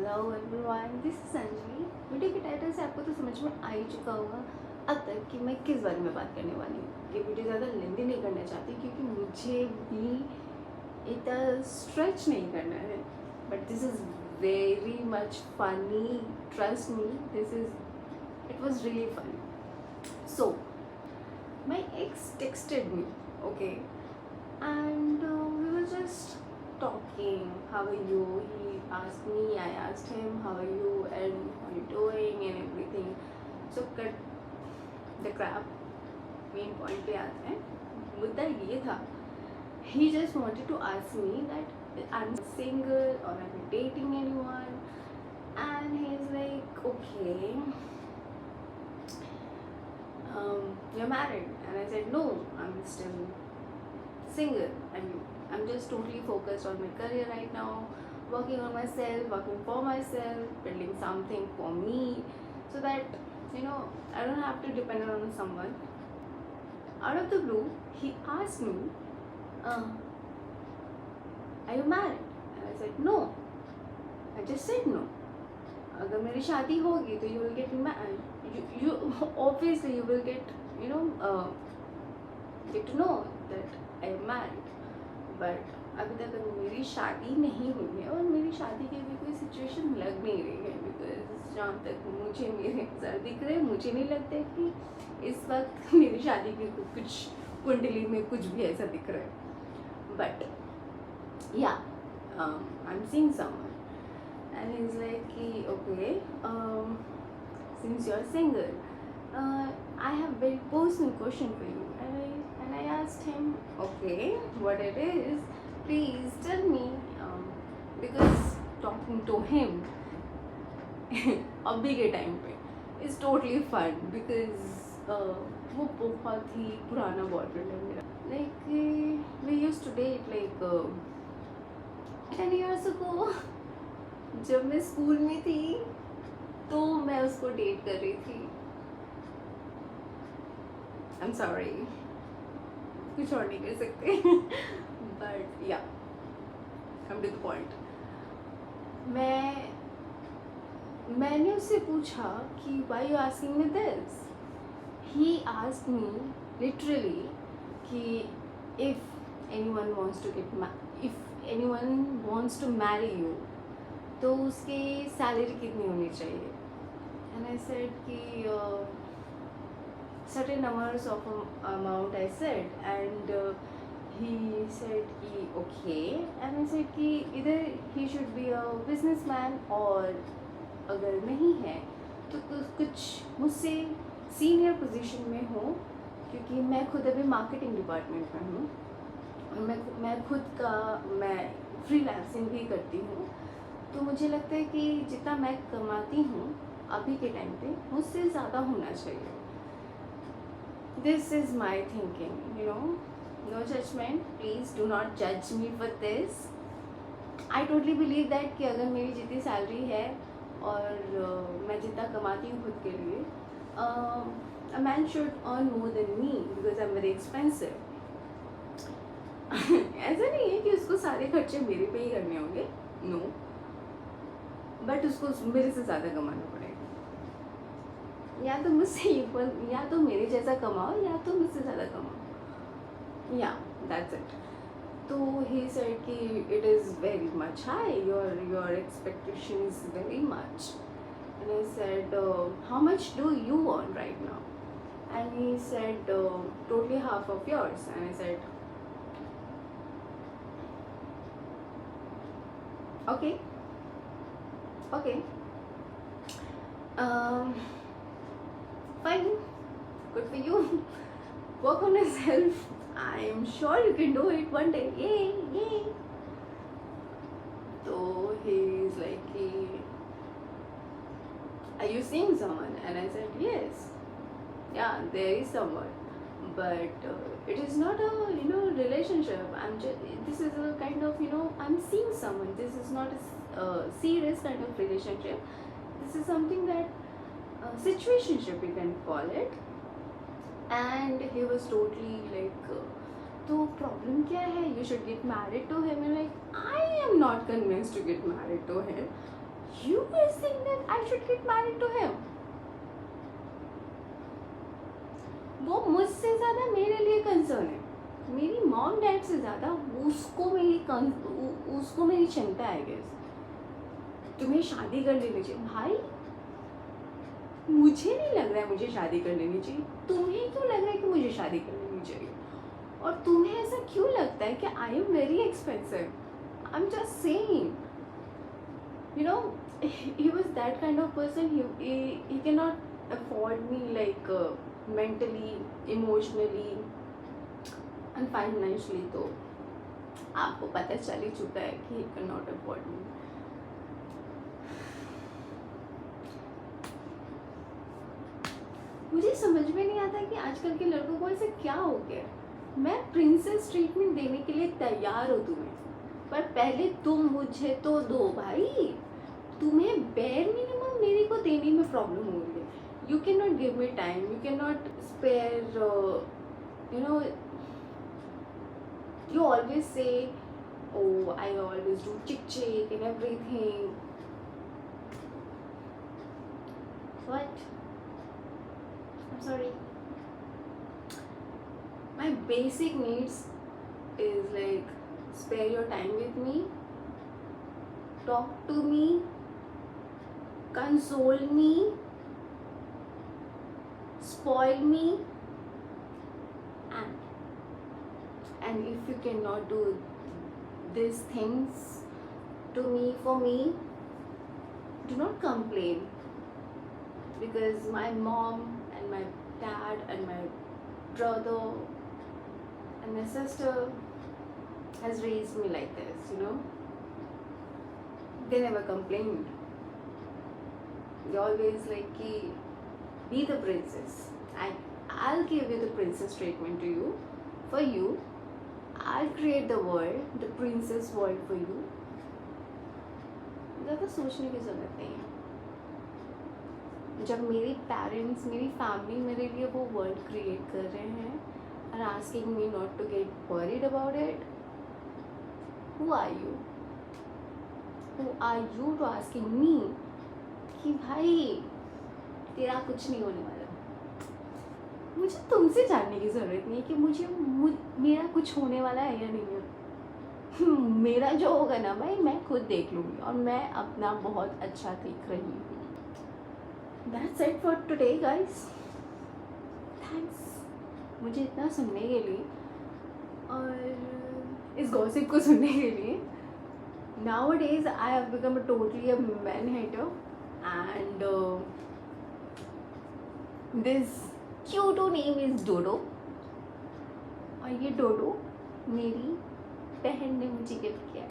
Hello everyone, this is Anjali. Video के title से आपको तो समझ में आ ही चुका होगा अब तक कि मैं किस बारे में बात करने वाली हूँ। ये वीडियो ज़्यादा लेंथी नहीं करना चाहती क्योंकि मुझे भी इतना स्ट्रेच नहीं करना है, but this is very much funny, trust me, this is it was really funny. So my x texted me, okay, and we were just talking. How are you? He asked me, I asked him, how are you and how are you doing and everything. So cut the crap. Main point पे आते हैं। मुद्दा ये था, he just wanted to ask me that I'm single or I'm dating anyone, and he's like, okay, you're married, and I said no, I'm still single. I'm just totally focused on my career right now, working on myself, working for myself, building something for me, so that I don't have to depend on someone. Out of the blue, he asked me, uh, are you married? And I said no. I just said no. अगर मेरी शादी होगी तो you will get you obviously you will get get to know that I am married. But अभी तक मेरी शादी नहीं हुई है और मेरी शादी की भी कोई सिचुएशन लग नहीं रही है, बिकॉज जहाँ तक मुझे मेरे नज़र दिख रहे, मुझे नहीं लगता कि इस वक्त मेरी शादी की कुछ कुंडली में कुछ भी ऐसा दिख रहा है. But yeah I am seeing someone and he is like कि okay, since you are single I have very personal question for you, and I asked him, okay, what it is, please tell me, because talking to him अभी के time पे is totally fun because वो बहुत ही पुराना boyfriend है मेरा. Like we used to date like 10 years ago. जब मैं स्कूल में थी तो मैं उसको डेट कर रही थी. I'm sorry, कुछ और नहीं कर सकते. But yeah, come to the point. मैंने उससे पूछा कि why you asking me this? He asked me literally कि if anyone wants to marry you, तो उसकी सैलरी कितनी होनी चाहिए? And I said कि certain numbers of amount I said, and he said कि okay, and I said कि either he should be a businessman और अगर नहीं है तो कुछ मुझसे सीनियर पोजीशन में हो, क्योंकि मैं खुद अभी मार्केटिंग डिपार्टमेंट में हूँ और मैं फ्रीलांसिंग भी करती हूँ. तो मुझे लगता है कि जितना मैं कमाती हूँ अभी के टाइम पे मुझसे ज़्यादा होना चाहिए. This is my thinking, no judgment, please do not judge me for this. I totally believe that कि अगर मेरी जितनी सैलरी है और मैं जितना कमाती हूँ खुद के लिए, a man should earn more than me because I'm very expensive. ऐसा नहीं है कि उसको सारे खर्चे मेरे पे ही करने होंगे, no, बट उसको मेरे से ज़्यादा कमाना पड़ेगा. या तो मुझसे या तो मेरे जैसा कमाओ या तो मुझसे ज़्यादा कमाओ. या दैट्स इट. तो ही सेड कि it is very much high, your expectation is very much. And I said how much do you earn right now? And he said totally half of yours. And I said okay, fine, good for you. Work on yourself. I am sure you can do it one day. Yay. So he's like, are you seeing someone? And I said yes. Yeah, there is someone, but it is not a relationship. This is a kind of I'm seeing someone. This is not a serious kind of relationship. This is something that situationship you can call it. And he was totally like, तो problem क्या है? You should get married to him. And like, I am not convinced to get married to him. You guys think that I should get married to him? वो मुझसे ज़्यादा मेरे लिए concern है, मेरी मॉम डैड से ज़्यादा उसको मेरी चिंता है। गेस तुम्हें शादी कर लेनी चाहिए। भाई मुझे नहीं लग रहा है मुझे शादी कर लेनी चाहिए, तुम्हें क्यों लग रहा है कि मुझे शादी कर लेनी चाहिए? और तुम्हें ऐसा क्यों लगता है कि I am very expensive? I am just saying, you know, he was that kind of person. He cannot afford me, like mentally, emotionally and financially. तो आपको पता चल ही चुका है कि he cannot afford me. मुझे समझ में नहीं आता कि आजकल के लड़कों को ऐसे क्या हो गया। मैं प्रिंसेस ट्रीटमेंट देने के लिए तैयार हूँ तुम्हें, पर पहले तुम मुझे तो दो भाई। तुम्हें बेयर मिनिमम मेरे को देने में प्रॉब्लम हो रही है। You can not give me time, you can not spare, you know, you always say oh I always do chick chick and everything. What? I'm sorry. My basic needs is like spare your time with me, talk to me, console me, spoil me, and if you cannot do these things to me, for me, do not complain, because my mom and my dad and my brother and my sister has raised me like this, you know. They never complained. They always like ki, be the princess. I'll give you the princess treatment to you. For you, I'll create the world, the princess world for you. ज़्यादा सोचने की ज़रूरत नहीं है। जब मेरे parents, मेरी family मेरे लिए वो वर्ल्ड क्रिएट कर रहे हैं and asking me not to get worried about it, who are you? Who are you to asking me कि भाई तेरा कुछ नहीं होने वाला? मुझे तुमसे जानने की ज़रूरत नहीं है कि मेरा कुछ होने वाला है या नहीं है। मेरा जो होगा ना भाई, मैं खुद देख लूँगी और मैं अपना बहुत अच्छा देख रही हूँ। That's it for today guys. Thanks मुझे इतना सुनने के लिए और इस गॉसिप को सुनने के लिए। Nowadays I have become totally a man hater and this cute name is Dodo, और ये डोडो मेरी बहन ने मुझे गिफ्ट किया है।